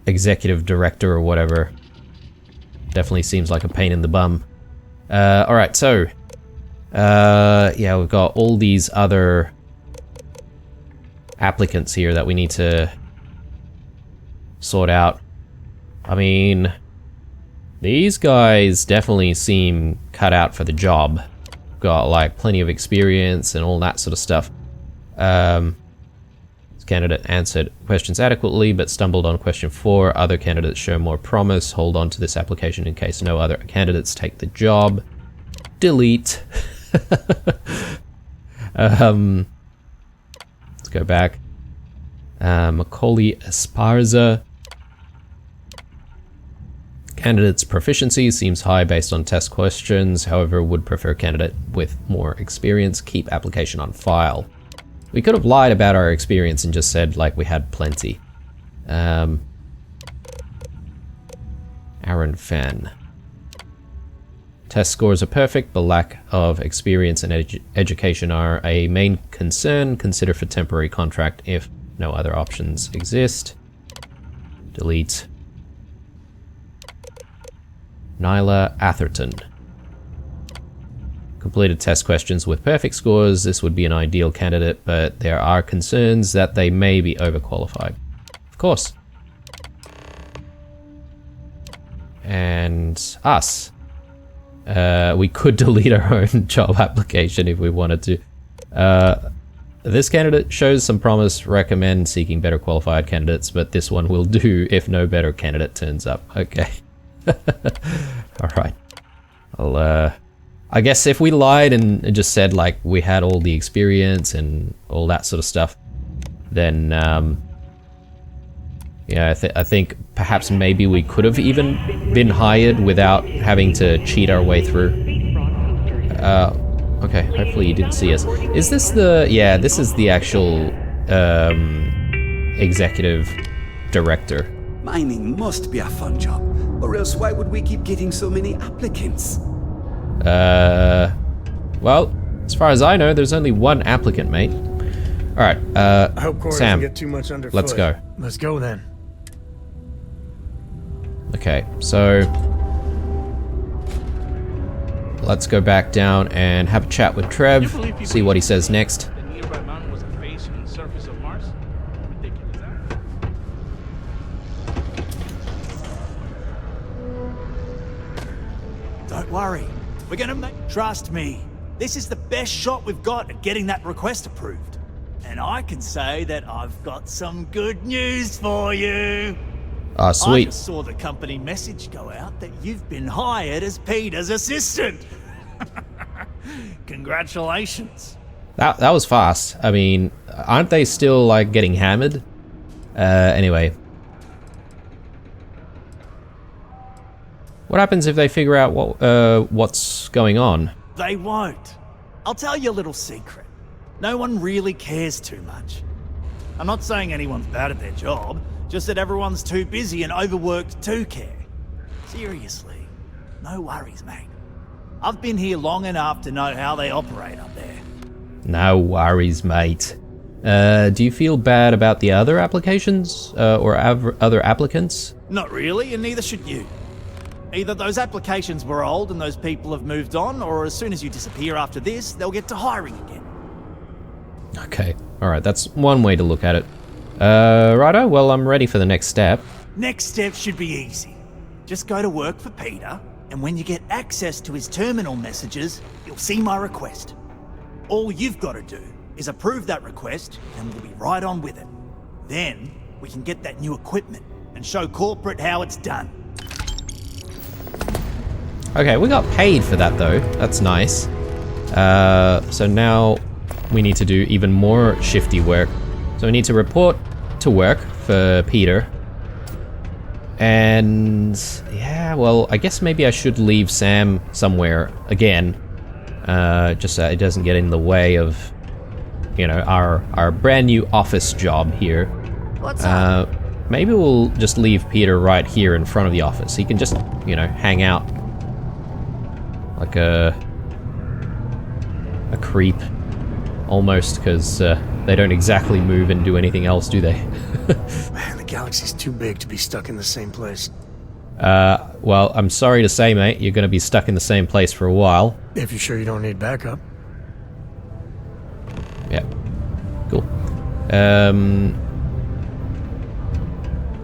executive director or whatever definitely seems like a pain in the bum. Alright, so yeah, we've got all these other applicants here that we need to sort out. I mean, these guys definitely seem cut out for the job. Got like plenty of experience and all that sort of stuff. This candidate answered questions adequately but stumbled on question 4. Other candidates show more promise. Hold on to this application in case no other candidates take the job. Delete. Let's go back. Macaulay Esparza. Candidate's proficiency seems high based on test questions, however would prefer candidate with more experience. Keep application on file. We could have lied about our experience and just said like we had plenty. Aaron Fan. Test scores are perfect, but lack of experience and education are a main concern. Consider for temporary contract if no other options exist. Delete. Nyla Atherton. Completed test questions with perfect scores. This would be an ideal candidate, but there are concerns that they may be overqualified. Of course. And us. We could delete our own job application if we wanted to. This candidate shows some promise. Recommend seeking better qualified candidates, but this one will do if no better candidate turns up. Okay. Alright. I guess if we lied and just said like we had all the experience and all that sort of stuff, then yeah, I think perhaps maybe we could have even been hired without having to cheat our way through. Okay, hopefully you didn't see us. Is this the... yeah, this is the actual executive director. Mining must be a fun job. Or else why would we keep getting so many applicants? Well, as far as I know, there's only one applicant, mate. Alright, I hope Corey Sam, doesn't get too much underfoot. let's go. Let's go then. Okay, so let's go back down and have a chat with Trev, see what he says next. The nearby mountain was a face on the surface of Mars? Ridiculous, huh? Don't worry. We're gonna make... Trust me. This is the best shot we've got at getting that request approved. And I can say that I've got some good news for you. Ah, sweet. I just saw the company message go out that you've been hired as Peter's assistant. Congratulations. That was fast. I mean, aren't they still like getting hammered? Anyway. What happens if they figure out what's going on? They won't. I'll tell you a little secret. No one really cares too much. I'm not saying anyone's bad at their job, just that everyone's too busy and overworked to care. Seriously, no worries, mate. I've been here long enough to know how they operate up there. No worries, mate. Do you feel bad about the other applications? Or other applicants? Not really, and neither should you. Either those applications were old and those people have moved on, or as soon as you disappear after this, they'll get to hiring again. Okay, alright, that's one way to look at it. Righto, well, I'm ready for the next step. Next step should be easy. Just go to work for Peter, and when you get access to his terminal messages, you'll see my request. All you've got to do is approve that request, and we'll be right on with it. Then, we can get that new equipment and show corporate how it's done. Okay, we got paid for that though. That's nice. So now we need to do even more shifty work. So we need to report to work for Peter. And yeah, well, I guess maybe I should leave Sam somewhere again. Just so it doesn't get in the way of, you know, our brand new office job here. What's up? Maybe we'll just leave Peter right here in front of the office. He can just, you know, hang out like a creep, almost, because they don't exactly move and do anything else, do they? Man, the galaxy's too big to be stuck in the same place. Well, I'm sorry to say, mate, you're gonna be stuck in the same place for a while. If you're sure you don't need backup. Yeah. Cool.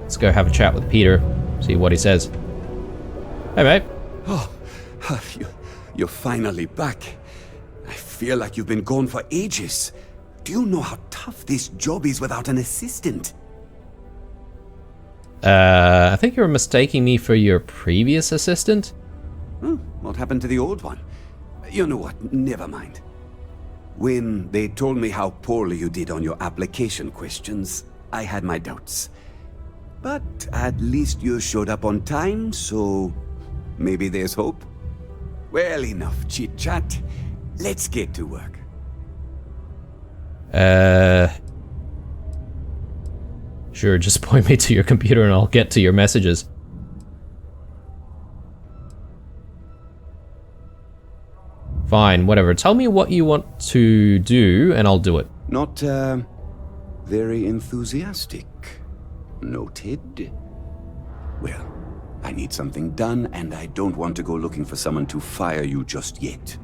Let's go have a chat with Peter, see what he says. Hey, mate. Oh, you're finally back. I feel like you've been gone for ages. Do you know how tough this job is without an assistant? I think you're mistaking me for your previous assistant? What happened to the old one? You know what, never mind. When they told me how poorly you did on your application questions, I had my doubts. But at least you showed up on time, so maybe there's hope. Well, enough chit-chat. Let's get to work. Sure, just point me to your computer and I'll get to your messages. Fine, whatever. Tell me what you want to do and I'll do it. Not, very enthusiastic. Noted. Well, I need something done, and I don't want to go looking for someone to fire you just yet.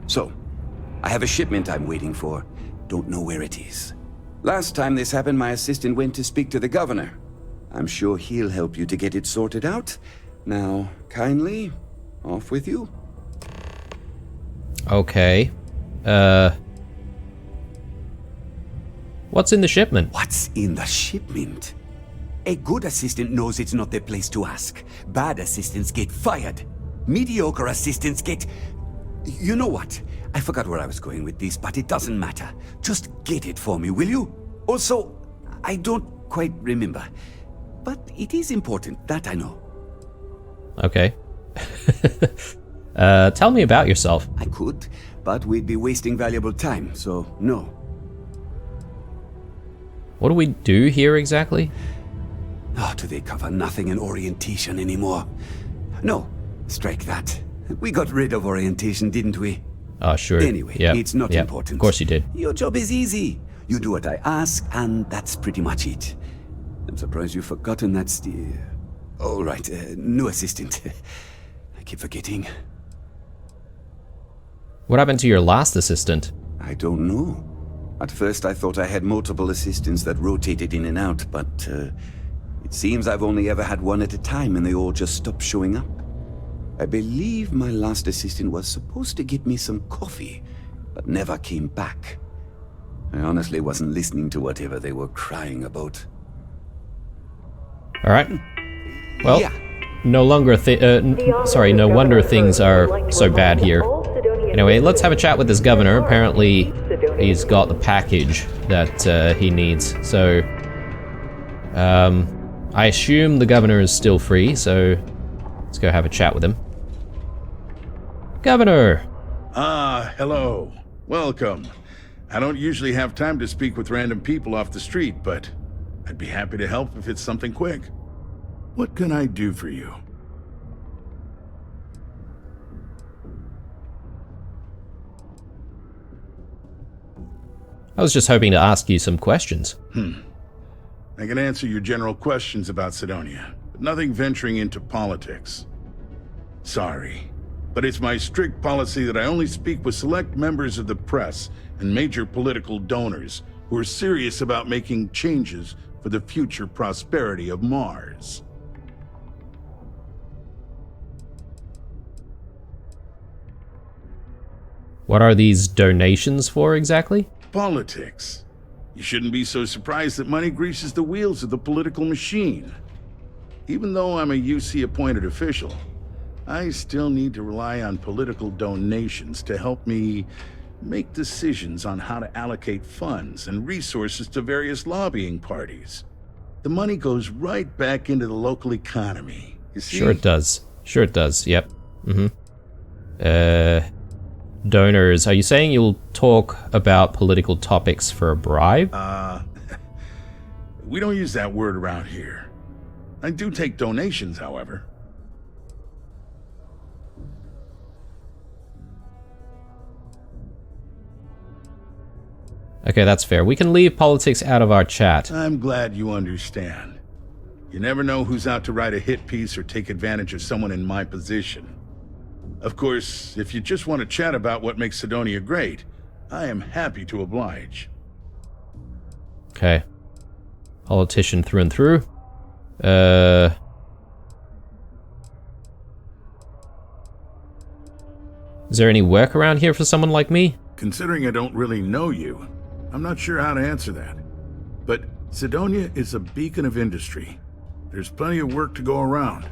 So, I have a shipment I'm waiting for. Don't know where it is. Last time this happened, my assistant went to speak to the governor. I'm sure he'll help you to get it sorted out. Now, kindly, off with you. Okay. What's in the shipment? What's in the shipment? A good assistant knows it's not their place to ask. Bad assistants get fired. Mediocre assistants get... You know what? I forgot where I was going with this, but it doesn't matter. Just get it for me, will you? Also, I don't quite remember. But it is important, that I know. Okay. Tell me about yourself. I could, but we'd be wasting valuable time, so no. What do we do here exactly? Oh, do they cover nothing in orientation anymore? No, strike that. We got rid of orientation, didn't we? Oh, sure. Anyway, it's not important. Of course you did. Your job is easy. You do what I ask, and that's pretty much it. I'm surprised you've forgotten that all right, new assistant. I keep forgetting. What happened to your last assistant? I don't know. At first I thought I had multiple assistants that rotated in and out, but it seems I've only ever had one at a time and they all just stopped showing up. I believe my last assistant was supposed to get me some coffee, but never came back. I honestly wasn't listening to whatever they were crying about. All right. Well, no wonder things are so bad here. Anyway, let's have a chat with this governor. Apparently, he's got the package that he needs. So, I assume the governor is still free, so let's go have a chat with him. Governor! Ah, hello. Welcome. I don't usually have time to speak with random people off the street, but I'd be happy to help if it's something quick. What can I do for you? I was just hoping to ask you some questions. I can answer your general questions about Cydonia, but nothing venturing into politics. Sorry, but it's my strict policy that I only speak with select members of the press and major political donors who are serious about making changes for the future prosperity of Mars. What are these donations for exactly? Politics. You shouldn't be so surprised that money greases the wheels of the political machine. Even though I'm a UC-appointed official, I still need to rely on political donations to help me make decisions on how to allocate funds and resources to various lobbying parties. The money goes right back into the local economy, you see? Sure it does. Sure it does, yep. Donors, are you saying you'll talk about political topics for a bribe? We don't use that word around here. I do take donations, however. Okay, that's fair. We can leave politics out of our chat. I'm glad you understand. You never know who's out to write a hit piece or take advantage of someone in my position. Of course, if you just want to chat about what makes Cydonia great, I am happy to oblige. Okay. Politician through and through. Is there any work around here for someone like me? Considering I don't really know you, I'm not sure how to answer that. But Cydonia is a beacon of industry. There's plenty of work to go around.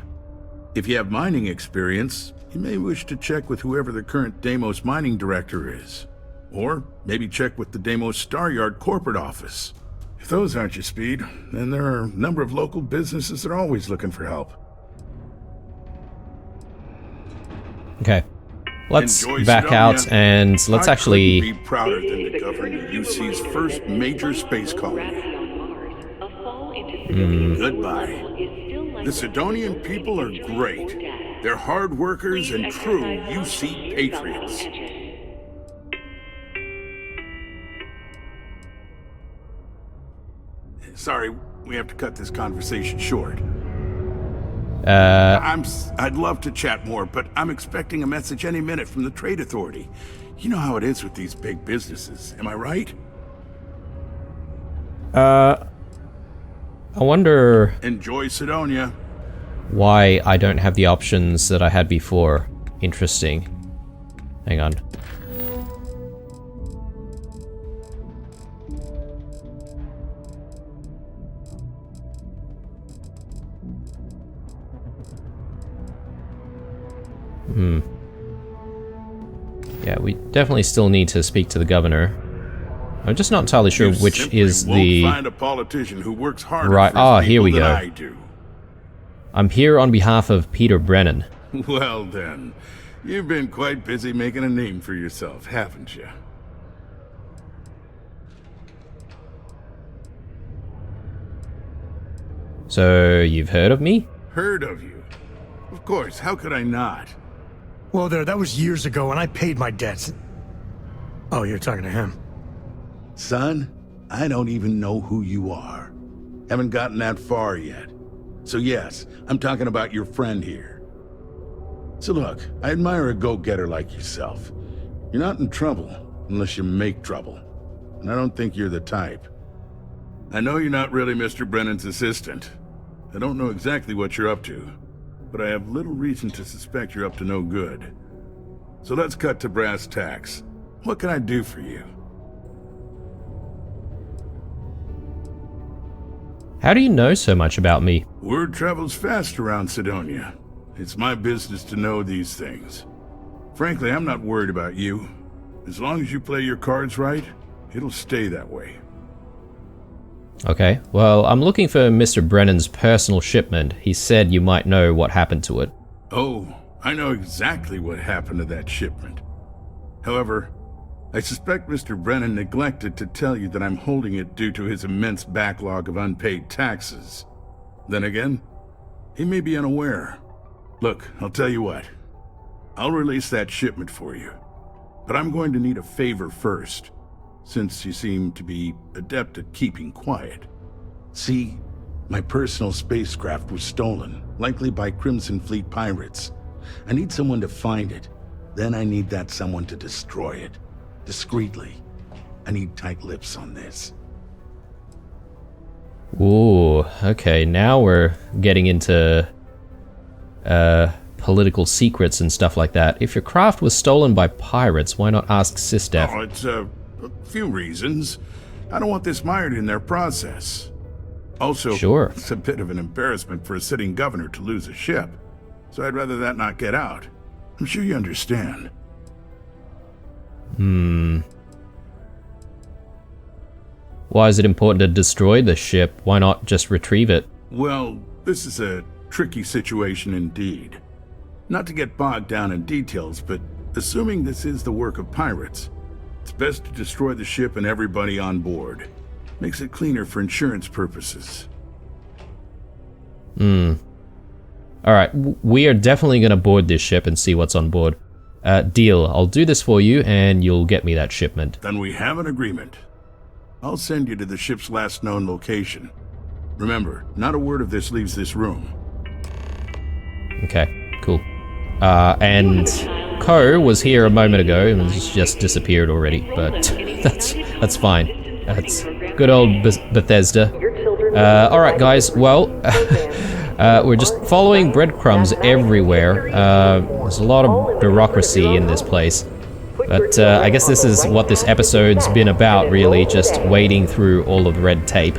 If you have mining experience, you may wish to check with whoever the current Deimos mining director is. Or maybe check with the Deimos Star Yard corporate office. If those aren't your speed, then there are a number of local businesses that are always looking for help. Okay. Let's Enjoy back Cydonia. out and let's I actually... couldn't be prouder than to govern the UC's first major space colony. Goodbye. The Cydonian people are great. They're hard workers and true UC patriots. Sorry, we have to cut this conversation short. I'd love to chat more, but I'm expecting a message any minute from the Trade Authority. You know how it is with these big businesses, am I right? I wonder... Enjoy Cydonia. Why I don't have the options that I had before. Interesting. Hang on. Yeah, we definitely still need to speak to the governor. I'm just not entirely sure which is the... Won't find a politician who works harder right. for his Here we people go. than I do. I'm here on behalf of Peter Brennan. Well then, you've been quite busy making a name for yourself, haven't you? So, you've heard of me? Heard of you? Of course, how could I not? Whoa there, that was years ago, and I paid my debts. Oh, you're talking to him. Son, I don't even know who you are. Haven't gotten that far yet. So yes, I'm talking about your friend here. So look, I admire a go-getter like yourself. You're not in trouble unless you make trouble. And I don't think you're the type. I know you're not really Mr. Brennan's assistant. I don't know exactly what you're up to, but I have little reason to suspect you're up to no good. So let's cut to brass tacks. What can I do for you? How do you know so much about me? Word travels fast around Cydonia. It's my business to know these things. Frankly, I'm not worried about you. As long as you play your cards right, it'll stay that way. Okay, well, I'm looking for Mr. Brennan's personal shipment. He said you might know what happened to it. Oh, I know exactly what happened to that shipment. However, I suspect Mr. Brennan neglected to tell you that I'm holding it due to his immense backlog of unpaid taxes. Then again, he may be unaware. Look, I'll tell you what. I'll release that shipment for you. But I'm going to need a favor first, since you seem to be adept at keeping quiet. See, my personal spacecraft was stolen, likely by Crimson Fleet pirates. I need someone to find it. Then I need that someone to destroy it. Discreetly. I need tight lips on this. Ooh, okay, now we're getting into political secrets and stuff like that. If your craft was stolen by pirates, why not ask SysDef? Oh, it's a few reasons. I don't want this mired in their process. Also, sure. It's a bit of an embarrassment for a sitting governor to lose a ship. So I'd rather that not get out. I'm sure you understand. Why is it important to destroy the ship? Why not just retrieve it? Well, this is a tricky situation indeed. Not to get bogged down in details, but assuming this is the work of pirates, it's best to destroy the ship and everybody on board. Makes it cleaner for insurance purposes. Alright, we are definitely going to board this ship and see what's on board. Deal. I'll do this for you and you'll get me that shipment. Then we have an agreement. I'll send you to the ship's last known location. Remember, not a word of this leaves this room. Okay, cool. And Ko was here a moment ago and has just disappeared already, but that's fine. That's good old Bethesda. Alright guys, well, we're just following breadcrumbs everywhere. There's a lot of bureaucracy in this place. But I guess this is what this episode's been about, really, just wading through all of the red tape.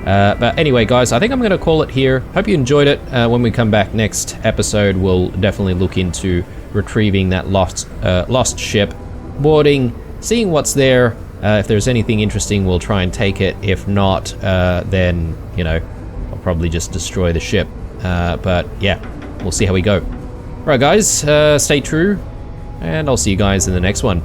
But anyway, guys, I think I'm going to call it here. Hope you enjoyed it. When we come back next episode, we'll definitely look into retrieving that lost ship, boarding, seeing what's there. If there's anything interesting, we'll try and take it. If not, then, you know, I'll probably just destroy the ship. But yeah, we'll see how we go. Alright guys, stay true, and I'll see you guys in the next one.